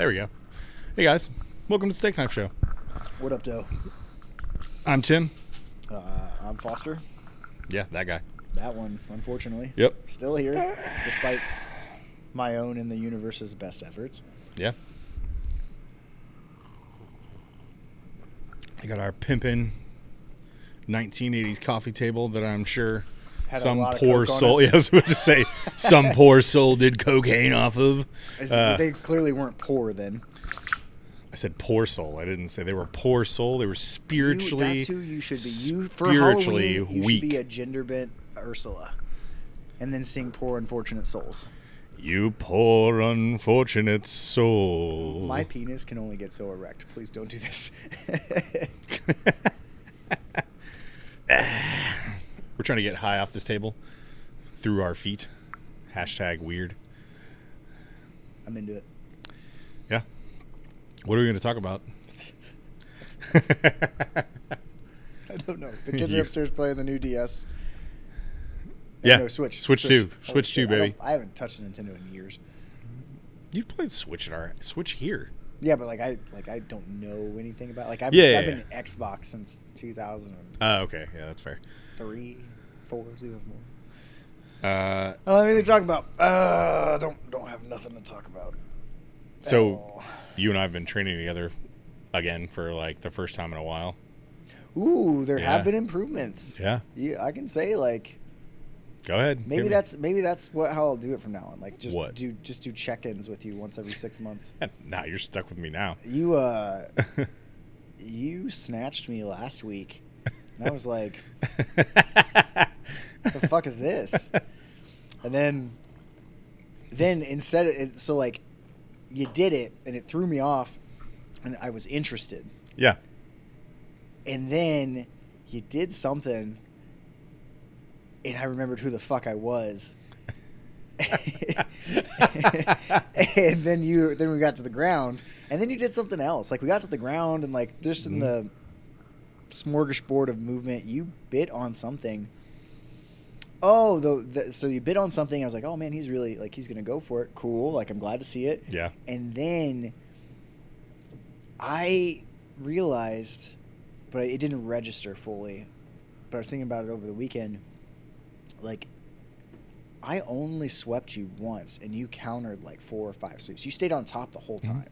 There we go. Hey guys, welcome to Steak Knife Show. What up, Doe? I'm Tim. I'm Foster. Yeah, that guy. That one, unfortunately. Yep. Still here, despite my own and the universe's best efforts. Yeah. I got our pimpin' 1980s coffee table that I'm sure Had a some lot of poor coke on soul. it. Yeah, I was about to say some poor soul did cocaine off of. They clearly weren't poor then. I said poor soul. I didn't say they were poor soul. They were spiritually. That's who you should be. You for spiritually Halloween, you weak. should be a gender bent Ursula, and then sing "Poor Unfortunate Souls." You poor unfortunate soul. My penis can only get so erect. Please don't do this. We're trying to get high off this table through our feet. Hashtag weird. I'm into it. Yeah. What are we going to talk about? I don't know. The kids are upstairs playing the new DS. Yeah. No, Switch. Switch 2. Holy Switch shit, 2, baby. I haven't touched a Nintendo in years. You've played Switch at our Switch here. Yeah, but I don't know anything about I've been Xbox since 2003, Oh, okay. Yeah, that's fair. 4, 2004. Uh, I don't have anything to talk about. Don't have nothing to talk about. so you and I have been training together again for like the first time in a while. Ooh, there Yeah. have been improvements. Yeah. Yeah, I can say Go ahead. maybe that's how I'll do it from now on. Like just What? do check-ins with you once every 6 months. Nah, you're stuck with me now. You you snatched me last week, and I was like, "What the fuck is this?" And then instead of so like you did it, and it threw me off, and I was interested. Yeah. And then you did something, and I remembered who the fuck I was. And then we got to the ground, and then you did something else. Like we got to the ground, and like just in the smorgasbord of movement, you bit on something. Oh, so you bit on something. I was like, oh man, he's really like he's gonna go for it. Cool. Like I'm glad to see it. Yeah. And then I realized, but it didn't register fully. But I was thinking about it over the weekend. Like, I only swept you once, and you countered like 4 or 5 sweeps. You stayed on top the whole time.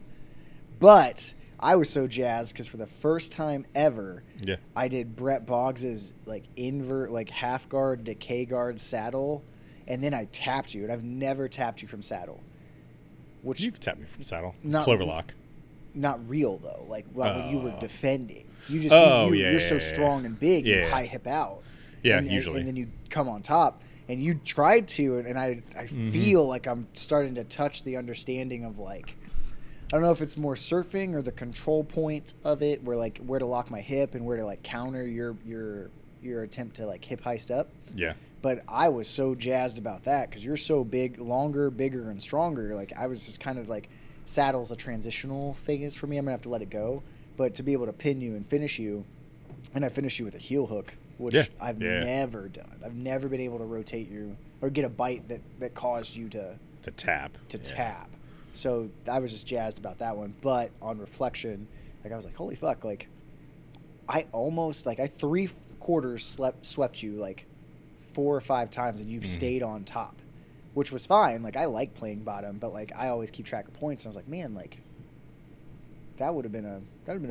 But I was so jazzed because for the first time ever, Yeah. I did Brett Boggs's like invert, like half guard, decay guard saddle, and then I tapped you, and I've never tapped you from saddle. Which You've tapped me from saddle. Not- Cloverlock. not real though. Like when you were defending, you just you're so strong and big, you high hip out. Yeah, and, usually. and then you come on top, and you tried to, and I feel like I'm starting to touch the understanding of like, I don't know if it's more surfing or the control point of it, where like where to lock my hip and where to like counter your attempt to like hip heist up. Yeah. But I was so jazzed about that because you're so big, longer, bigger, and stronger. Like I was just kind of like, saddle's a transitional phase for me. I'm gonna have to let it go. But to be able to pin you and finish you, and I finish you with a heel hook, which I've never done. I've never been able to rotate you or get a bite that caused you to tap. tap. So I was just jazzed about that one. But on reflection, like I was like, holy fuck, like I almost like I 3/4 swept you like 4 or 5 times, and you stayed on top, which was fine. Like I like playing bottom, but like I always keep track of points, and I was like, man, like that would have been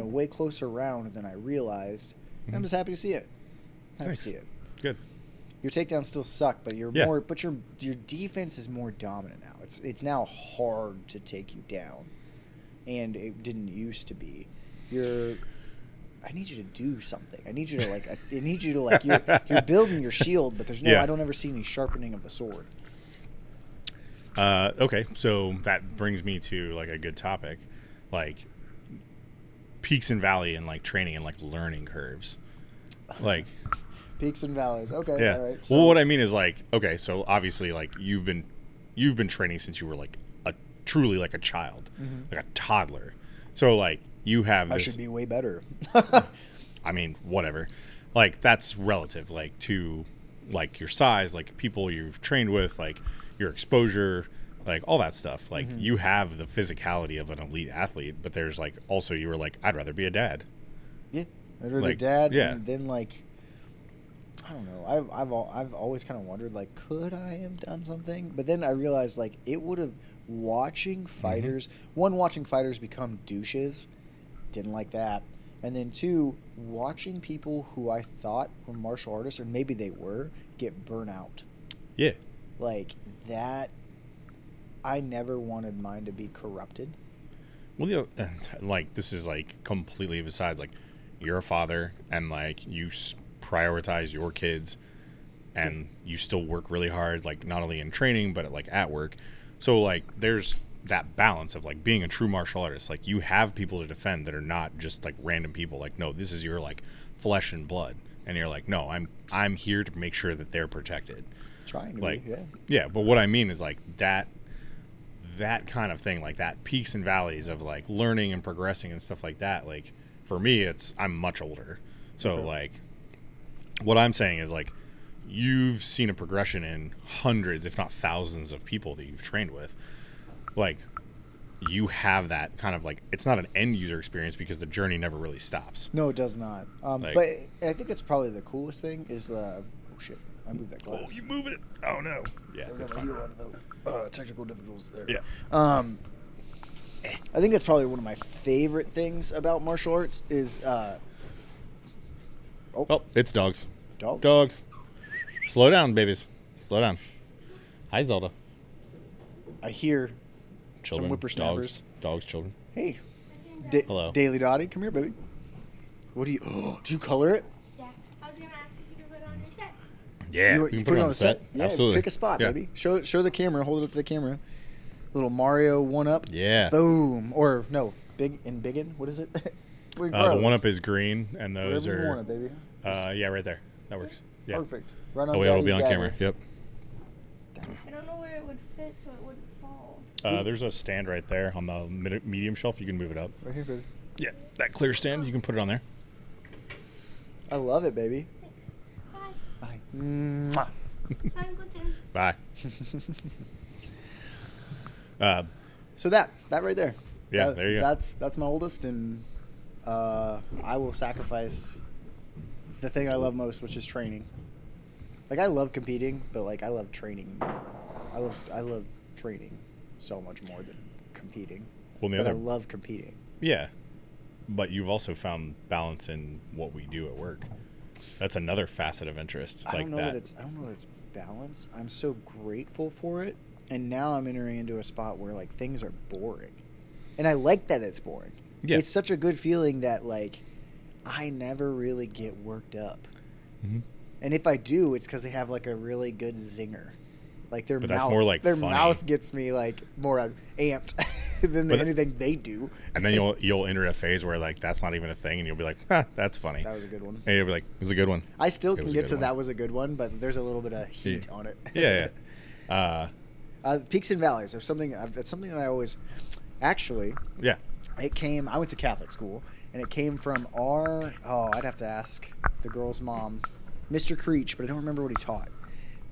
a way closer round than I realized. And I'm just happy to see it. Happy to see it. Good. Your takedowns still suck, but your defense is more dominant now. It's now hard to take you down, and it didn't used to be. I need you to do something. I need you to you're building your shield, but there's I don't ever see any sharpening of the sword. Okay, so that brings me to like a good topic, like peaks and valley and like training and like learning curves, like peaks and valleys. Okay, yeah. all right. So, well, what I mean is like, okay, so obviously like you've been training since you were like truly like a child, like a toddler. So like you have. I should be way better. I mean, whatever. Like that's relative, like to like your size, like people you've trained with, like your exposure, like all that stuff. Like Mm-hmm. you have the physicality of an elite athlete, but there's like also you were like, I'd rather be a dad. Yeah, I'd rather Like, dad, yeah. and then like, I don't know. I've always kind of wondered like, could I have done something? But then I realized like it would have watching fighters. Watching fighters become douches, didn't like that, and then two, watching people who I thought were martial artists or maybe they were get burnout. Yeah. Like that. I never wanted mine to be corrupted. Well, you know, like this is like completely besides. Like you're a father, and like you prioritize your kids, and you still work really hard. Like not only in training, but like at work. So like there's that balance of like being a true martial artist. Like you have people to defend that are not just like random people. Like no, this is your like flesh and blood, and you're like no, I'm here to make sure that they're protected. Trying to Like be, yeah. yeah, but what I mean is like that kind of thing, like that peaks and valleys of like learning and progressing and stuff like that. Like for me, I'm much older, so Okay. like what I'm saying is like you've seen a progression in hundreds, if not thousands, of people that you've trained with. Like you have that kind of like it's not an end user experience because the journey never really stops. No, it does not. Like- But I think that's probably the coolest thing is the. Oh shit! I moved that Oh, glass. you moving it? Oh no. Yeah, that's fine. Technical difficulties there. Yeah. I think that's probably one of my favorite things about martial arts is Oh, it's dogs. dogs. Dogs. Slow down, babies. Slow down. Hi, Zelda. I hear Children. some whippersnappers. Dogs, children. Hey, Hello. Daily Dottie, come here, baby. What do you? Oh, did you color it? Yeah, I was gonna ask if you could put it on your set. Yeah. You we can put it on the set. Yeah, Absolutely. Pick a spot, Yeah. baby. Show the camera. Hold it up to the camera. Little Mario one up. Yeah. Boom. Or no, biggin. What is it? The one up is green, and those Wherever you are. want it, baby. Yeah, right there. That works. Yeah. Perfect. Right on. Oh, yeah, it'll be on Daddy's camera. dagger. Yep. I don't know where it would fit, so it wouldn't fall. There's a stand right there on the medium shelf. You can move it up. Right here, baby. Yeah, that clear stand. You can put it on there. I love it, baby. Thanks. Bye. Bye. Mwah. Bye, Uncle Tim. Bye. So that right there. Yeah, there you go. That's my oldest, and I will sacrifice the thing I love most, which is training. Like I love competing, but like I love training more. I love training so much more than competing. Well, the But I other, love competing. yeah, but you've also found balance in what we do at work. That's another facet of interest. I like don't know that it's balance. I'm so grateful for it, and now I'm entering into a spot where like things are boring, and I like that it's boring. Yeah. It's such a good feeling that like I never really get worked up, Mhm. and if I do, it's because they have like a really good zinger. Like their But mouth, that's more like their funny. mouth gets me like more amped than But- anything they do. And then you'll enter a phase where like that's not even a thing, and you'll be like, that's funny. That was a good one. And you'll be like, it was a good one. I still It can was a get good to one. that was a good one, but there's a little bit of heat on it. Yeah, yeah. Peaks and valleys are something. That's something that I always, actually, Yeah. it came. I went to Catholic school, and it came from our. Oh, I'd have to ask the girl's mom, Mr. Creech, but I don't remember what he taught.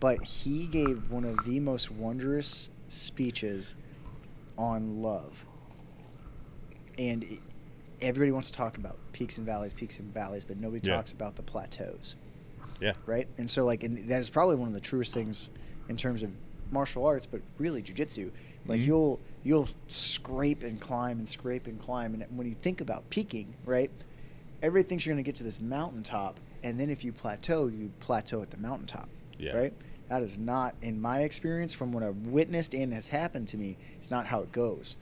But he gave one of the most wondrous speeches on love, and everybody wants to talk about peaks and valleys, but nobody Yeah. talks about the plateaus. Yeah. Right? And so, like, and that is probably one of the truest things in terms of martial arts, but really jiu-jitsu. Like, Mhm. you'll scrape and climb and scrape and climb. And when you think about peaking, right, everybody thinks you're going to get to this mountaintop. And then if you plateau at the mountaintop. Yeah. Right? That is not, in my experience, from what I've witnessed and has happened to me, it's not how it goes.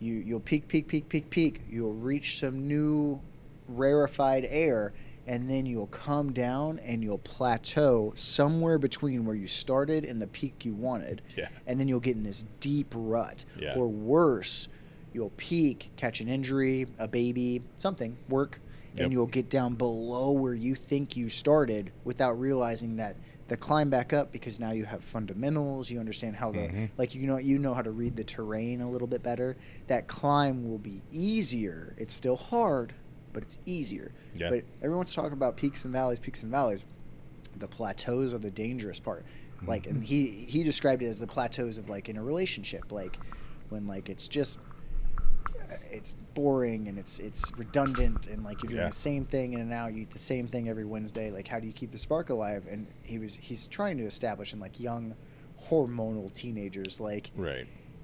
You'll peak. You'll reach some new rarefied air, and then you'll come down and you'll plateau somewhere between where you started and the peak you wanted. Yeah. And then you'll get in this deep rut. Yeah. Or worse, you'll peak, catch an injury, a baby, something, work, Yep. and you'll get down below where you think you started without realizing that the climb back up, because now you have fundamentals, you understand how the Mhm. like you know how to read the terrain a little bit better. That climb will be easier. It's still hard, but it's easier. Yeah. But everyone's talking about peaks and valleys. The plateaus are the dangerous part. Like, and he described it as the plateaus of like in a relationship, like when like it's just it's boring and it's redundant and like you're doing the same thing in and out. You eat the same thing every Wednesday. Like, how do you keep the spark alive? And he's trying to establish in like young hormonal teenagers, like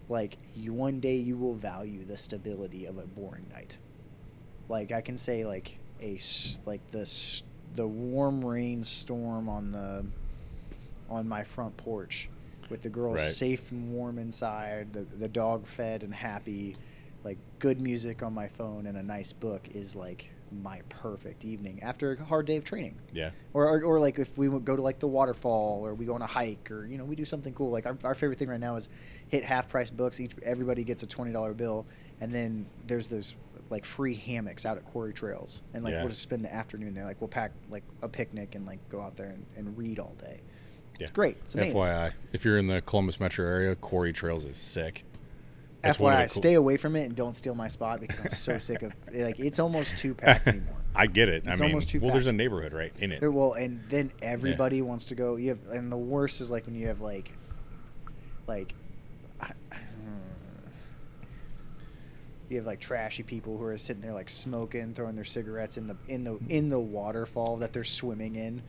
one day you will value the stability of a boring night. Like, I can say like the warm rain storm on my front porch with the girls safe and warm inside, the dog fed and happy, like good music on my phone and a nice book is like my perfect evening after a hard day of training. Yeah. Or like if we would go to like the waterfall or we go on a hike or, you know, we do something cool. Like our favorite thing right now is hit half price books. Everybody gets a $20 bill. And then there's those like free hammocks out at Quarry Trails. And like we'll just spend the afternoon there. Like we'll pack like a picnic and like go out there and read all day. Yeah. It's great. It's amazing. FYI, if you're in the Columbus metro area, Quarry Trails is sick. FYI, stay away from it and don't steal my spot because I'm so sick of like it's almost too packed anymore. I get it. It's I mean, almost too packed. there's a neighborhood right in it. Well, and then everybody wants to go. And the worst is like when you have like you have like trashy people who are sitting there like smoking, throwing their cigarettes in the waterfall that they're swimming in.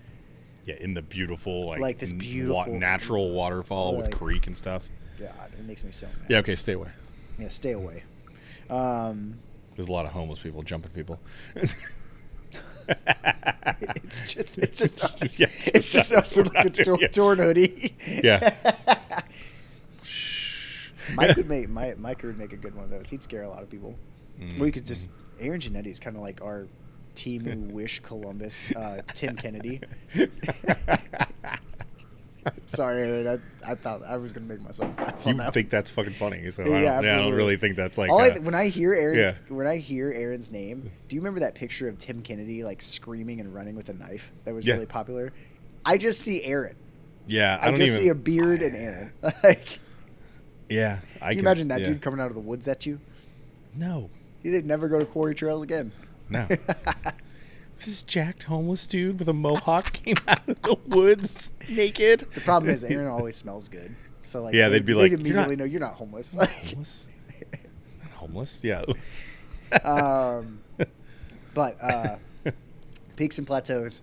Yeah, in the beautiful like this beautiful natural waterfall with creek and stuff. God, it makes me so mad. Yeah, okay, stay away. Yeah, stay away. There's a lot of homeless people jumping people. It's just us. Yeah, it's just us with like a torn hoodie. Yeah. Mike would make a good one of those. He'd scare a lot of people. We could just Aaron Giannetti is kind of like our team who wish Columbus Tim Kennedy. Sorry, Aaron. I thought I was gonna make myself laugh. You think that's fucking funny? So yeah, I don't really think that's like. When I hear Aaron's name, do you remember that picture of Tim Kennedy like screaming and running with a knife that was really popular? I just see Aaron. Yeah, I just see a beard and Aaron. Like, yeah, can you imagine that dude coming out of the woods at you? No, he'd never go to Quarry Trails again. No. This jacked homeless dude with a mohawk came out of the woods naked. The problem is Aaron always smells good. So like they'd be like, they'd immediately know you're not homeless. Like, homeless? Not homeless? Yeah. But peaks and plateaus,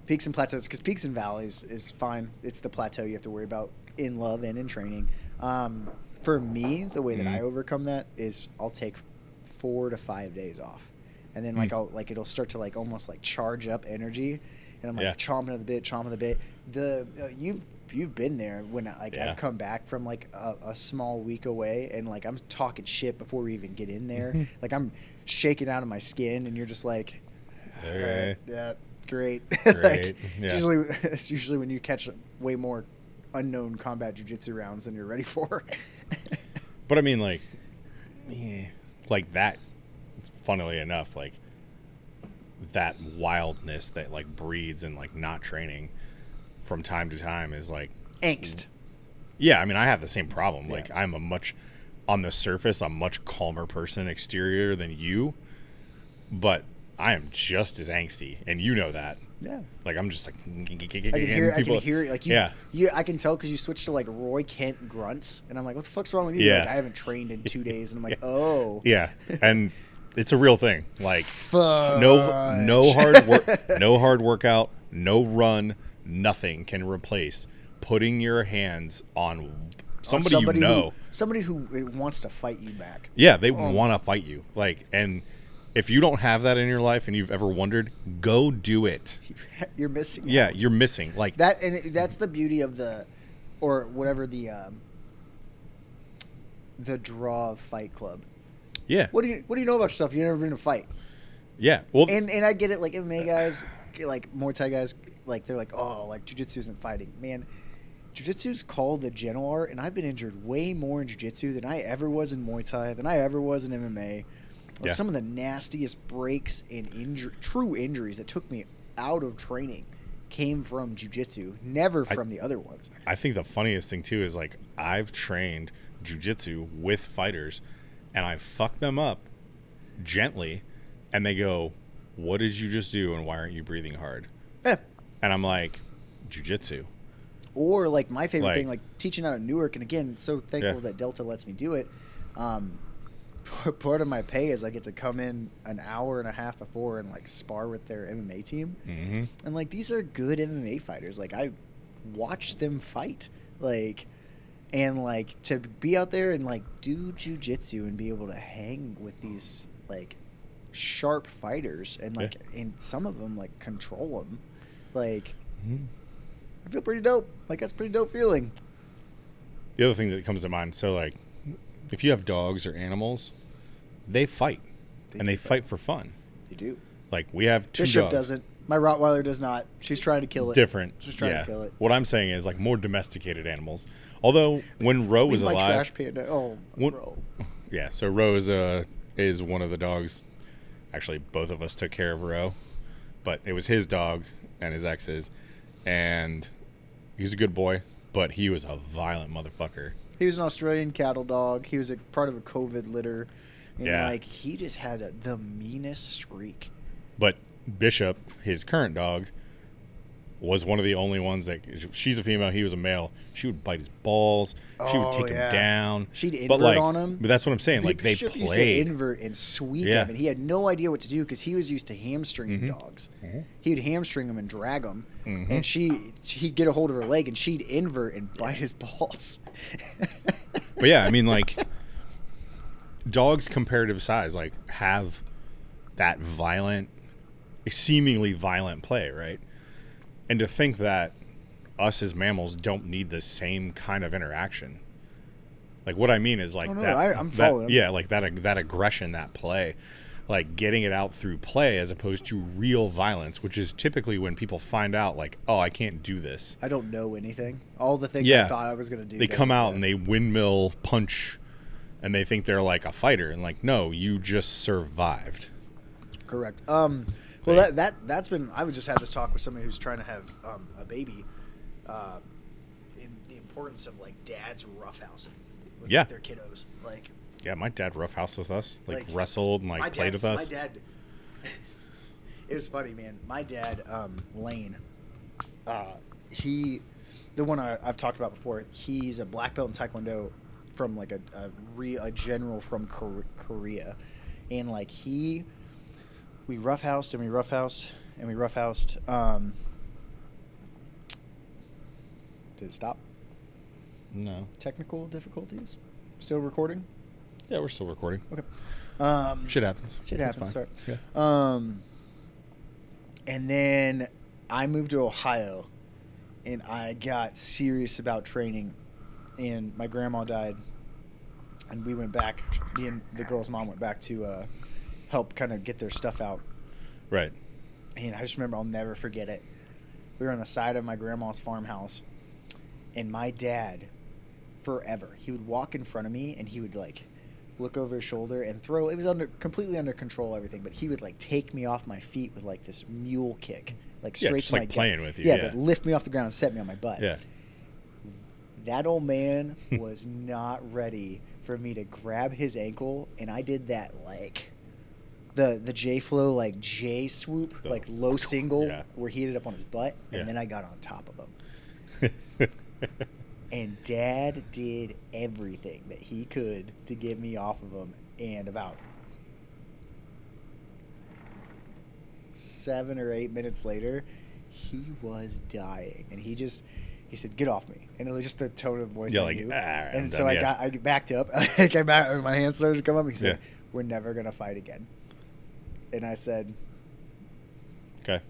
because peaks and valleys is fine. It's the plateau you have to worry about in love and in training. For me, the way that I overcome that is I'll take 4 to 5 days off. And then it'll start to like almost like charge up energy, and I'm like chomping at the bit. You've been there when I've come back from like a small week away, and like I'm talking shit before we even get in there. Like I'm shaking out of my skin, and you're just like, okay. Yeah, great. Great. It's usually when you catch way more unknown combat jiu-jitsu rounds than you're ready for. But I mean, like that. Funnily enough, like that wildness that like breeds and like not training from time to time is like angst. Yeah, I mean, I have the same problem. Like I'm on the surface, a much calmer person exterior than you, but I am just as angsty, and you know that. Yeah. Like I'm just like I can hear it. Like you I can tell because you switched to like Roy Kent grunts, and I'm like, what the fuck's wrong with you? Yeah. Like, I haven't trained in 2 days, and I'm like, oh. Yeah, and it's a real thing. Like Fudge. no hard work, no hard workout, no run, nothing can replace putting your hands on somebody you know. Somebody who wants to fight you back. Yeah, they want to fight you. Like, and if you don't have that in your life and you've ever wondered, go do it. You're missing. Yeah, you're missing. Like that, and that's the beauty of or whatever the draw of Fight Club. Yeah. What do you know about yourself? You've never been in a fight. Yeah. Well, and I get it. Like MMA guys, like Muay Thai guys, like they're like, oh, like jiu-jitsu isn't fighting. Man, jiu-jitsu is called the gentle art, and I've been injured way more in jiu-jitsu than I ever was in Muay Thai, than I ever was in MMA. Yeah. Some of the nastiest breaks and true injuries that took me out of training came from jiu-jitsu, never from the other ones. I think the funniest thing too is like I've trained jiu-jitsu with fighters, and I fuck them up gently, and they go, "What did you just do, and why aren't you breathing hard?" Yeah. And I'm like, "Jiu-jitsu." Or like my favorite Like- thing, like teaching out at Newark, and again, so thankful that Delta lets me do it. Part of my pay is I get to come in an hour and a half before and like spar with their MMA team, and like these are good MMA fighters. Like I watch them fight, like, and like to be out there and like do jiu-jitsu and be able to hang with these like sharp fighters and like and some of them like control them, like I feel pretty dope. Like that's a pretty dope feeling. The other thing that comes to mind, so like if you have dogs or animals, they fight. And they fight for fun. They do. Like we have 2 Bishop dogs. doesn't. My Rottweiler does not. She's trying to kill it. Different. She's trying to kill it. What I'm saying is like more domesticated animals. Although when Ro was Leave my alive, trash panda. Oh, bro. yeah. So Ro is one of the dogs. Actually, both of us took care of Ro, but it was his dog and his ex's, and he was a good boy, but he was a violent motherfucker. He was an Australian cattle dog. He was a part of a COVID litter. And Yeah. like he just had the meanest streak. But Bishop, his current dog, was one of the only ones that she's a female, he was a male. She would bite his balls. She would take him down. She'd invert but like, on him. But that's what I'm saying. Like they Bishop used to played. invert and sweep Yeah. him, and he had no idea what to do because he was used to hamstringing dogs. He would hamstring them and drag them, and he'd get a hold of her leg and she'd invert and bite his balls. But yeah, I mean, like dogs comparative size, like have that violent, seemingly violent play, right? And to think that us as mammals don't need the same kind of interaction. Like what I mean is like Oh, no, that. I'm following. Yeah, like that aggression, that play, like getting it out through play as opposed to real violence, which is typically when people find out like, oh, I can't do this. I don't know anything. All the things Yeah. I thought I was going to do. They come doesn't out matter. and they windmill punch, and they think they're like a fighter, and like, no, you just survived. Correct. Well, that's been. I just had this talk with somebody who's trying to have a baby. In the importance of like dads roughhousing with Yeah. their kiddos. Like Yeah, my dad roughhoused with us, like Like, wrestled and my like played dad's- with My us. dad. It was funny, man. My dad, Lane. The one I've talked about before. He's a black belt in Taekwondo from like a general from Korea, and like we roughhoused and we roughhoused and we roughhoused. Did it stop? No. Technical difficulties? Still recording? Yeah, we're still recording. Okay. Shit happens. Shit That's happens. fine. Sorry. Yeah. And then I moved to Ohio, and I got serious about training, and my grandma died, and we went back. Me and the girl's mom went back to help kind of get their stuff out. Right. And I just remember, I'll never forget it. We were on the side of my grandma's farmhouse, and my dad, forever, he would walk in front of me, and he would like look over his shoulder and throw. It was completely under control, everything, but he would like take me off my feet with like this mule kick, like Yeah, straight just to my like gut. playing with you, Yeah, yeah. but lift me off the ground and set me on my butt. Yeah. That old man was not ready for me to grab his ankle, and I did that like the J flow, like J swoop, The- like low single, Yeah. where he ended up on his butt, and Yeah. then I got on top of him. And Dad did everything that he could to get me off of him, and about 7 or 8 minutes later, he was dying, and he said, "Get off me!" And it was just the tone of voice Yeah, I like, knew. "Ah, I'm And so done," I yeah. I backed up. My hands started to come up. He said, Yeah. "We're never gonna fight again." And I said, Okay.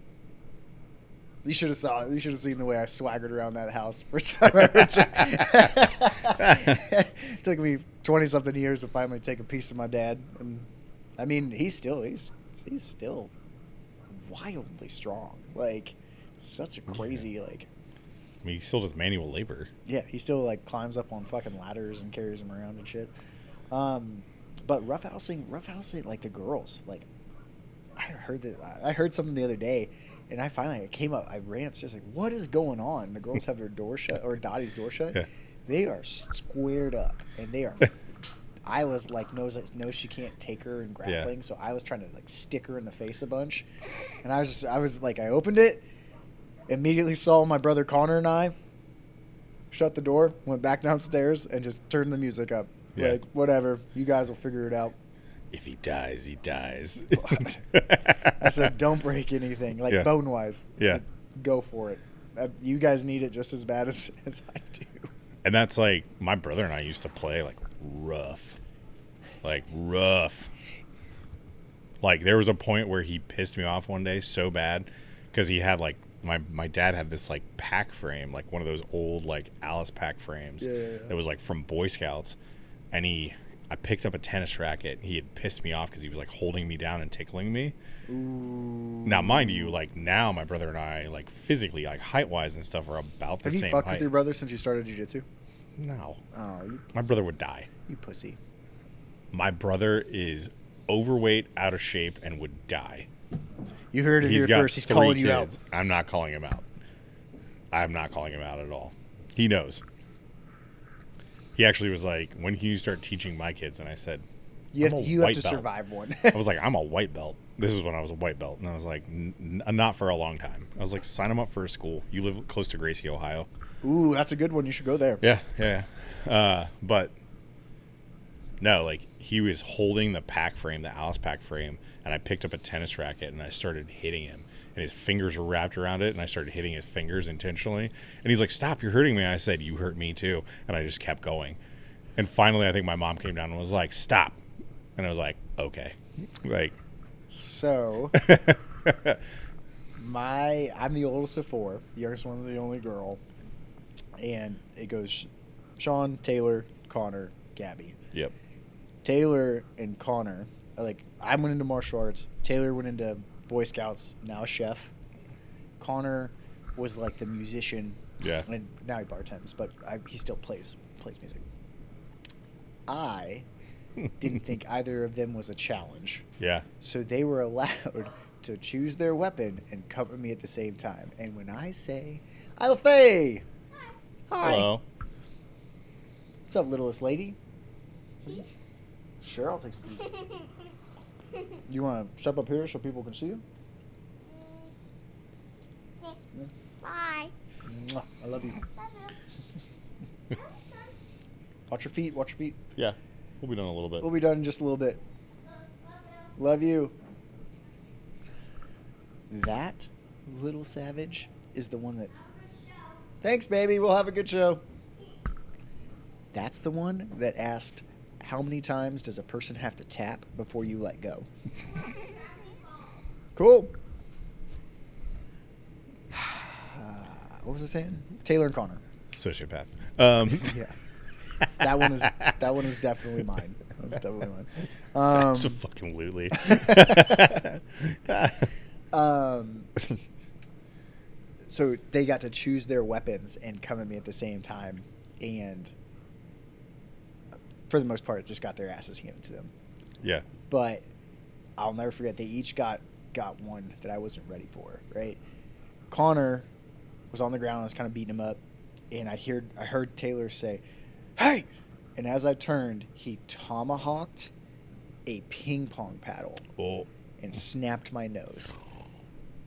"You should have saw. You should have seen the way I swaggered around that house first time I ever took me 20-something years to finally take a piece of my dad, and I mean, he's still wildly strong. Like, such a crazy like. I mean, he still does manual labor. Yeah, he still like climbs up on fucking ladders and carries them around and shit. But roughhousing like the girls. Like, I heard something the other day, and I came up. I ran upstairs like, what is going on? The girls have their door shut, or Dottie's door shut. Yeah. They are squared up, and they are. Isla's like knows she can't take her in grappling, so Isla's trying to like stick her in the face a bunch, and I was like, I opened it, immediately saw my brother Connor and I, shut the door, went back downstairs, and just turned the music up. Yeah. Like, whatever. You guys will figure it out. If he dies, he dies. I said, don't break anything, like Yeah. bone-wise. Yeah. Like, go for it. You guys need it just as bad as I do. And that's like, my brother and I used to play like rough. Like rough. Like there was a point where he pissed me off one day so bad because he had like, my dad had this like pack frame, like one of those old like Alice pack frames that was like from Boy Scouts. And I picked up a tennis racket. He had pissed me off because he was like holding me down and tickling me. Ooh. Now, mind you, like now my brother and I, like physically, like height wise and stuff, are about the Have you same fucked height. with your brother since you started jiu-jitsu? No, Oh, my brother would die. you pussy. My brother is overweight, out of shape, and would die. You heard it here got first. He's 3 calling you kids. out. I'm not calling him out. I'm not calling him out at all. He knows. He actually was like, when can you start teaching my kids? And I said, You I'm have a to, you have white to belt. survive one. I was like, I'm a white belt. This is when I was a white belt. And I was like, not for a long time. I was like, sign him up for a school. You live close to Gracie, Ohio. Ooh, that's a good one. You should go there. Yeah. But no, like he was holding the pack frame, the Alice pack frame, and I picked up a tennis racket and I started hitting him. And his fingers were wrapped around it, and I started hitting his fingers intentionally. And he's like, stop, you're hurting me. And I said, you hurt me too. And I just kept going. And finally, I think my mom came down and was like, stop. And I was like, okay. Like, So, I'm the oldest of 4. The youngest one's the only girl. And it goes Sean, Taylor, Connor, Gabby. yep. Taylor and Connor, like, I went into martial arts. Taylor went into Boy Scouts, now a chef. Connor was like the musician. Yeah. And now he bartends, but he still plays music. I didn't think either of them was a challenge. Yeah. So they were allowed to choose their weapon and come at me at the same time. And when I say, Isla Faye! Hi! Hello. What's up, littlest lady? Sure, I'll take some pizza. You want to step up here so people can see you? Bye. Mwah, I love you. Love you. Watch your feet, watch your feet. Yeah. We'll be done in a little bit. We'll be done in just a little bit. Love you. That little savage is the one that... Thanks, baby. We'll have a good show. That's the one that asked, how many times does a person have to tap before you let go? Cool. What was I saying? Taylor and Connor. Sociopath. Yeah. That one is definitely mine. That's definitely mine. Absolutely. So they got to choose their weapons and come at me at the same time, and for the most part, just got their asses handed to them. Yeah. But I'll never forget, they each got one that I wasn't ready for. Right? Connor was on the ground. I was kind of beating him up, and I heard Taylor say, "Hey!" And as I turned, he tomahawked a ping pong paddle Oh. and snapped my nose.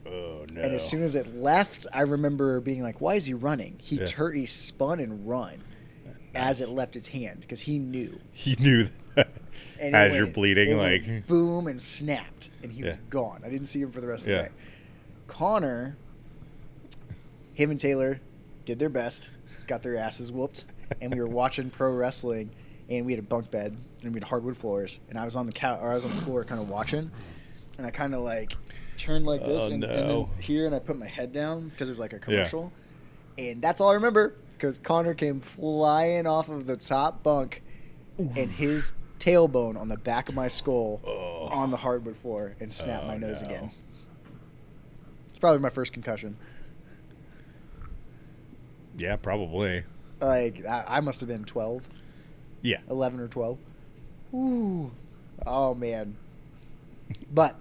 Oh no. And as soon as it left, I remember being like, "Why is he running?" He Yeah. he spun and run as it left his hand because he knew. He knew that. And As it you're went- bleeding, it like went boom, and snapped, and he was Yeah. gone. I didn't see him for the rest of Yeah. the day. Connor, him and Taylor did their best, got their asses whooped, and we were watching pro wrestling, and we had a bunk bed, and we had hardwood floors, and I was on the couch, or I was on the floor, kind of watching, and I kind of like turned like this, Oh, and no. then here, and I put my head down because it was like a commercial, and that's all I remember because Connor came flying off of the top bunk, and his tailbone on the back of my skull on the hardwood floor and snapped my nose no. again. It's probably my first concussion. Yeah, probably. Like, I must have been 12, Yeah. 11 or 12. Ooh. Oh, man. But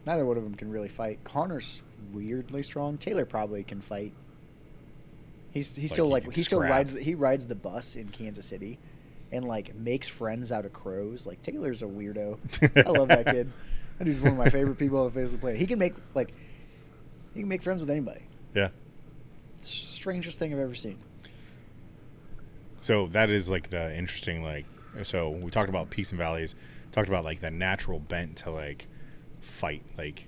neither one of them can really fight. Connor's weirdly strong. Taylor probably can fight. He's still he like can he still scrap. rides the bus in Kansas City and like makes friends out of crows. Like, Taylor's a weirdo. I love that kid. That dude's one of my favorite people on the face of the planet. He can make friends with anybody. Yeah. It's the strangest thing I've ever seen. So that is like the interesting, like, so we talked about peaks and valleys, talked about like the natural bent to like fight, like,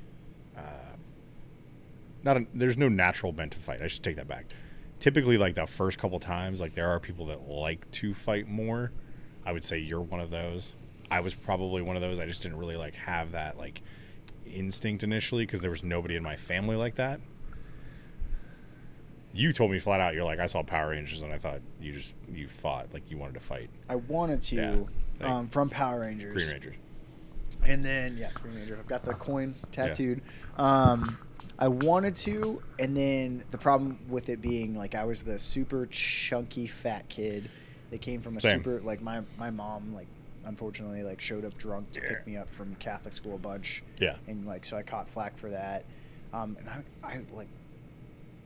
there's no natural bent to fight. I should take that back. Typically, like the first couple times, like there are people that like to fight more. I would say you're one of those. I was probably one of those. I just didn't really like have that like instinct initially because there was nobody in my family like that. You told me flat out, you're like, I saw Power Rangers and I thought you fought, like you wanted to fight. I wanted to, like from Power Rangers. Green Rangers. And then, Green Ranger. I've got the coin tattooed. I wanted to, and then the problem with it being, like, I was the super chunky fat kid that came from a super, like, my mom, like, unfortunately, like, showed up drunk to pick me up from Catholic school a bunch. Yeah. And, like, so I caught flack for that. And I like,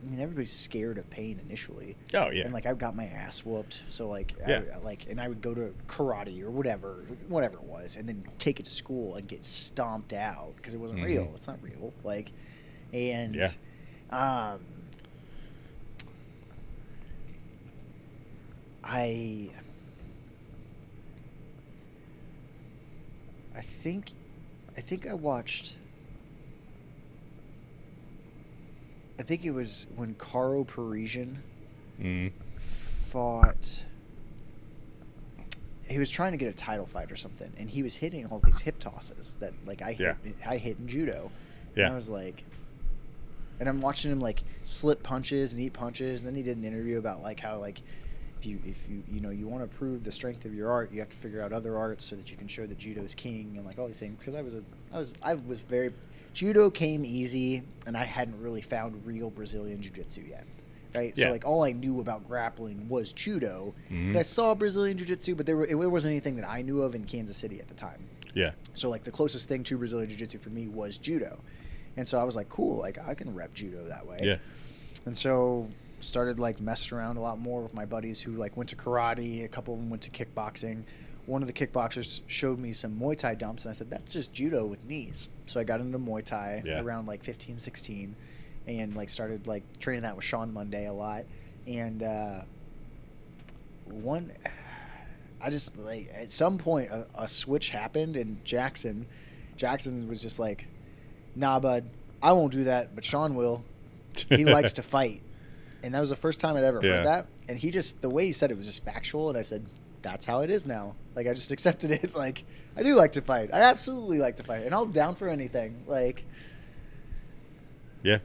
I mean, everybody's scared of pain initially. Oh, yeah. And, like, I got my ass whooped. So, like, and I would go to karate or whatever it was, and then take it to school and get stomped out because it wasn't real. It's not real. Like, and, I think I watched... I think it was when Caro Parisian fought. He was trying to get a title fight or something, and he was hitting all these hip tosses that, like, I hit in judo. Yeah. And I was like, and I'm watching him like slip punches and eat punches, and then he did an interview about like how, like, if you want to prove the strength of your art, you have to figure out other arts so that you can show that judo's king and like all these things. Because I was very. Judo came easy, and I hadn't really found real Brazilian Jiu-Jitsu yet, right? Yeah. So, like, all I knew about grappling was judo. But I saw Brazilian Jiu-Jitsu, but there wasn't anything that I knew of in Kansas City at the time. Yeah. So, like, the closest thing to Brazilian Jiu-Jitsu for me was judo. And so I was like, cool, like, I can rep judo that way. Yeah. And so started, like, messing around a lot more with my buddies who, like, went to karate. A couple of them went to kickboxing. One of the kickboxers showed me some Muay Thai dumps, and I said, that's just judo with knees. So I got into Muay Thai around like 15, 16, and like started like training that with Sean Monday a lot. And I just like at some point a switch happened, and Jackson was just like, nah, bud, I won't do that, but Sean will. He likes to fight. And that was the first time I'd ever heard that. And the way he said it was just factual, and I said, that's how it is now. Like, I just accepted it. Like, I do like to fight. I absolutely like to fight. And I'm down for anything. Like, yeah.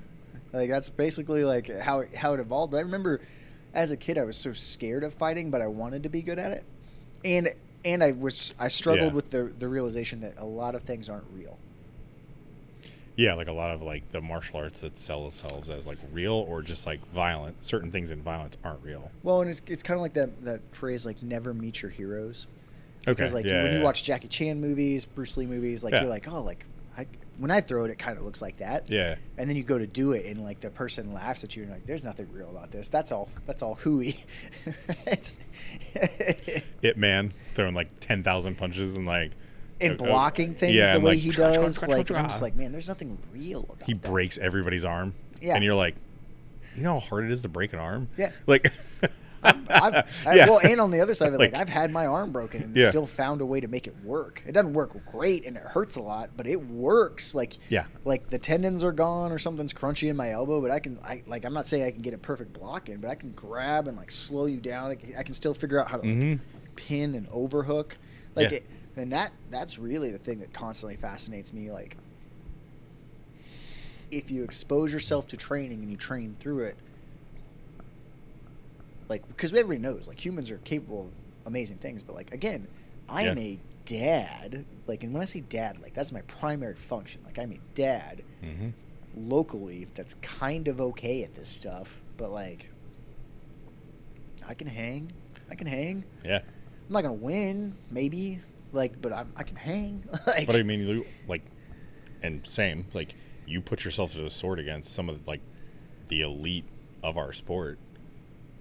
Like, that's basically, like, how it evolved. But I remember, as a kid, I was so scared of fighting, but I wanted to be good at it. And I struggled with the realization that a lot of things aren't real. Yeah, like a lot of like the martial arts that sell themselves as like real or just like violent. Certain things in violence aren't real. Well, and it's kind of like that phrase, like, never meet your heroes. Okay. Because like when you watch Jackie Chan movies, Bruce Lee movies, like you're like, oh, like when I throw it kind of looks like that. Yeah. And then you go to do it, and like the person laughs at you, and like, there's nothing real about this. That's all hooey. Right? It Man throwing like 10,000 punches and like. And blocking things the way he does. Like, I'm just like, man, there's nothing real about that. He breaks everybody's arm. Yeah. And you're like, you know how hard it is to break an arm? Yeah. Like, well, and on the other side of it, like, I've had my arm broken and still found a way to make it work. It doesn't work great and it hurts a lot, but it works. Like, like the tendons are gone or something's crunchy in my elbow, but I'm not saying I can get a perfect block in, but I can grab and like slow you down. I can still figure out how to like, pin and overhook. Like, and that's really the thing that constantly fascinates me. Like, if you expose yourself to training and you train through it, like, because everybody knows, like, humans are capable of amazing things. But, like, again, I am a dad. Like, and when I say dad, like, that's my primary function. Like, I'm a dad locally that's kind of okay at this stuff. But, like, I can hang. Yeah. I'm not going to win, maybe. Like, but I can hang. Like, but I mean, you, like, and same, like, you put yourself to the sword against some of like the elite of our sport,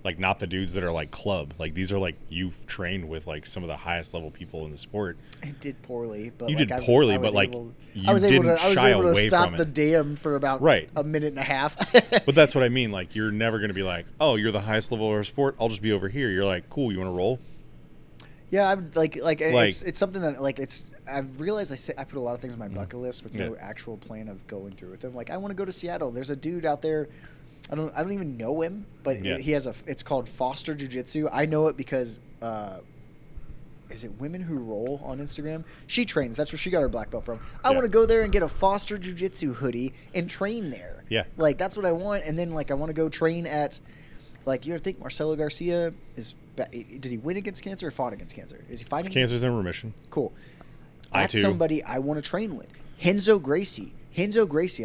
Like, not the dudes that are like club. Like, these are like you've trained with like some of the highest level people in the sport. I did poorly, but You like, did poorly, I was but like able, you I was able didn't to, I was shy able to away stop from the it. dam for about Right. a minute and a half. But that's what I mean. Like, you're never going to be like, oh, you're the highest level of our sport. I'll just be over here. You're like, cool. You want to roll? Yeah, I'm like it's something that like I've realized I put a lot of things on my bucket list with no actual plan of going through with them. Like, I want to go to Seattle. There's a dude out there. I don't even know him, but he has it's called Foster Jiu-Jitsu. I know it because is it Women Who Roll on Instagram? She trains. That's where she got her black belt from. I want to go there and get a Foster Jiu-Jitsu hoodie and train there. Yeah. Like, that's what I want. And then like I want to go train at, like, you ever think Marcelo Garcia did he win against cancer or fought against cancer? Is he fighting? His cancer's in remission. Cool. I That's too. somebody I want to train with. Henzo Gracie.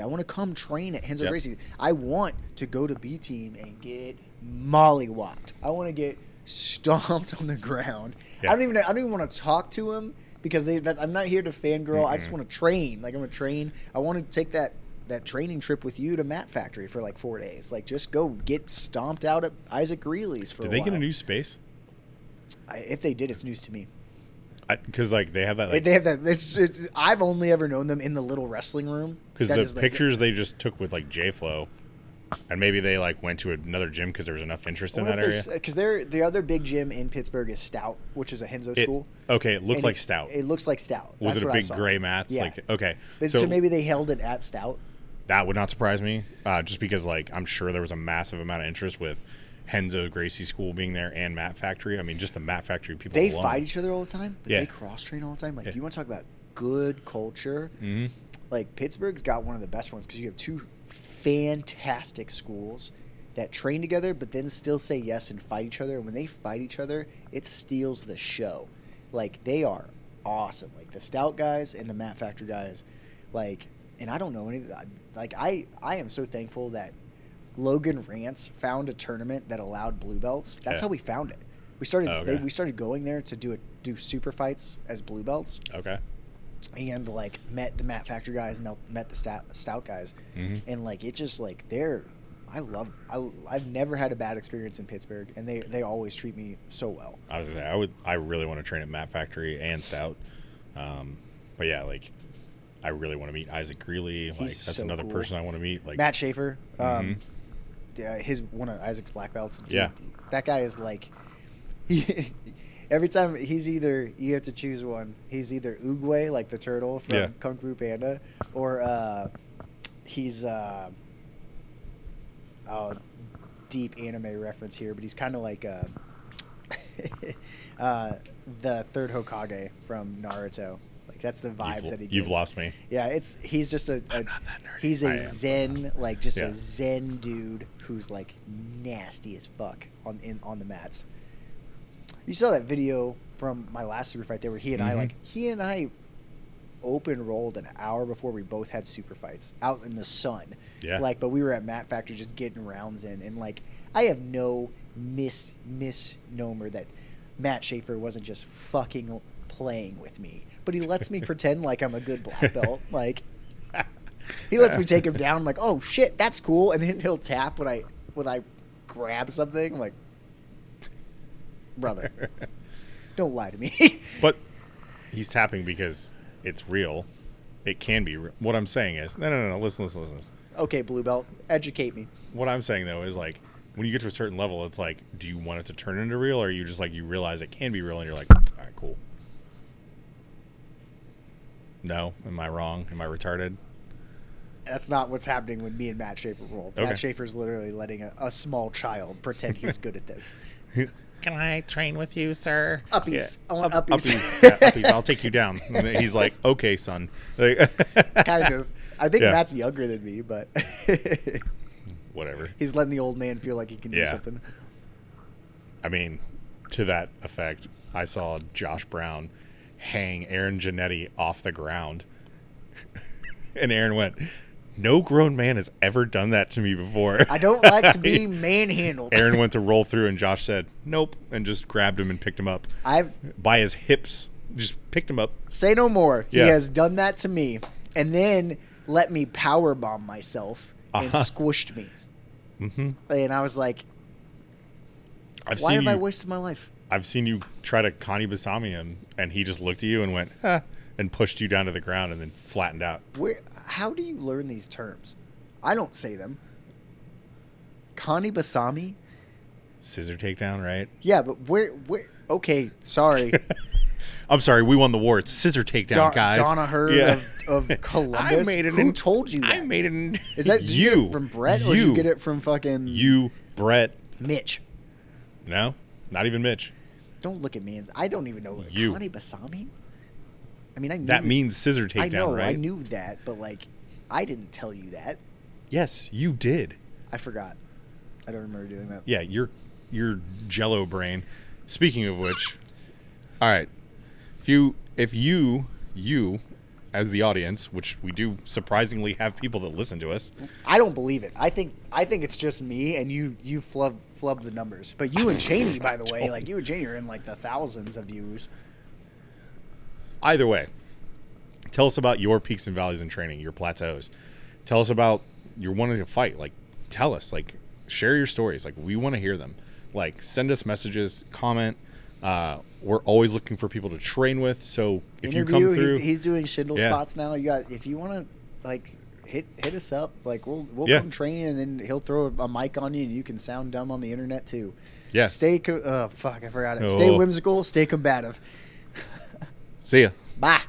I want to come train at Henzo Gracie. I want to go to B Team and get mollywopped. I want to get stomped on the ground. Yeah. I don't even want to talk to him because I'm not here to fangirl. I just want to train. Like, I'm going to train. I want to take that training trip with you to Mat Factory for like 4 days. Like, just go get stomped out at Isaac Greeley's for a while. Did they get a new space? If they did, it's news to me. Because like they have that. Like, They have that. I've only ever known them in the little wrestling room. because That the is, like, pictures they just took with like J-Flow, and maybe they like went to another gym because there was enough interest in that area. Because the other big gym in Pittsburgh is Stout, which is a Henzo school. Okay, it looked And like Stout. It looks like Stout. Was That's it a what I big saw. gray mats? Yeah. Like, okay, So maybe they held it at Stout. that would not surprise me. Just because like I'm sure there was a massive amount of interest with Henzo Gracie School being there and Mat Factory. I mean, just the Mat Factory people. They alone. fight each other all the time, but Yeah. they cross train all the time. Like, Yeah. you want to talk about good culture? Mhm. Like, Pittsburgh's got one of the best ones because you have two fantastic schools that train together, but then still say yes and fight each other. And when they fight each other, it steals the show. Like, they are awesome. Like, the Stout guys and the Mat Factory guys, like, and I don't know any. Like, I am so thankful that Logan Rance found a tournament that allowed blue belts. That's how we found it. We started we started going there to do super fights as blue belts, Okay. and like met the Mat Factory guys, met the Stout guys, and like it just like I've never had a bad experience in Pittsburgh, and they always treat me so well. I was gonna say I really want to train at Mat Factory and Stout, but yeah, like I really want to meet Isaac Greeley. Like that's so another cool. person I want to meet. Like Matt Schaefer, his one of Isaac's black belts. Dude, Yeah. that guy is like, every time you have to choose one. He's either Oogway, like the turtle from Kung Fu Panda, or he's deep anime reference here, but he's kind of like the third Hokage from Naruto. Like, that's the vibes that he gives. You've lost me. Yeah, he's just I'm not that nerdy. He's a zen, like just a zen dude who's like nasty as fuck on the mats. You saw that video from my last super fight there where he and I open rolled an hour before we both had super fights out in the sun. Yeah. Like, but we were at Mat Factory just getting rounds in, and like I have no misnomer that Matt Schaefer wasn't just fucking playing with me, but he lets me pretend like I'm a good black belt. Like, he lets me take him down. I'm like, oh shit, that's cool, and then he'll tap when I grab something. I'm like, brother, don't lie to me. But he's tapping because it's real. It can be real. What I'm saying is no. Listen. Okay, blue belt, educate me. What I'm saying though is like when you get to a certain level, it's like, do you want it to turn into real, or are you just like you realize it can be real and you're like, all right, cool. No, am I wrong? Am I retarded? That's not what's happening when me and Matt Schaefer roll. Okay. Matt Schaefer's literally letting a small child pretend he's good at this. Can I train with you, sir? Uppies. I want uppies. Uppies. I'll take you down. And then he's like, okay, son. Like, Kind of. I think Yeah. Matt's younger than me, but whatever. he's letting the old man feel like he can do something. I mean, to that effect, I saw Josh Brown hang Aaron Giannetti off the ground. And Aaron went, no grown man has ever done that to me before. I don't like to be manhandled. Aaron went to roll through and Josh said, nope, and just grabbed him and picked him up. By his hips. Just picked him up. Say no more. Yeah. He has done that to me. And then let me power bomb myself and squished me. Mm-hmm. And I was like, Why have I wasted my life? I've seen you try to Kani Basami him, and he just looked at you and went, huh, and pushed you down to the ground and then flattened out. How do you learn these terms? I don't say them. Kani Basami? Scissor takedown, right? Yeah, but where okay, sorry. I'm sorry, we won the war. It's scissor takedown, guys. Donaher of Columbus. Who told you that? I made it in. Is that did you get it from Brett or did you get it from fucking Brett. Mitch? No, not even Mitch. Don't look at me. I don't even know. Kani Basami? I mean, I knew that means scissor takedown, I know, right? I knew that, but like, I didn't tell you that. Yes, you did. I forgot. I don't remember doing that. Yeah, your Jello brain. Speaking of which, all right, if you as the audience, which we do surprisingly have people that listen to us. I don't believe it. I think it's just me and you flub the numbers. But you and Cheney, by the way, like you and Cheney are in like the thousands of views. Either way, tell us about your peaks and valleys in training, your plateaus. Tell us about you're wanting to fight. Like, tell us. Like, share your stories. Like, we want to hear them. Like, send us messages, comment. We're always looking for people to train with. So if you come through, he's doing Schindel spots now. If you want to like hit us up. Like we'll come train, and then he'll throw a mic on you, and you can sound dumb on the internet too. Yeah. Stay. I forgot it. Stay whimsical. Stay combative. See ya. Bye.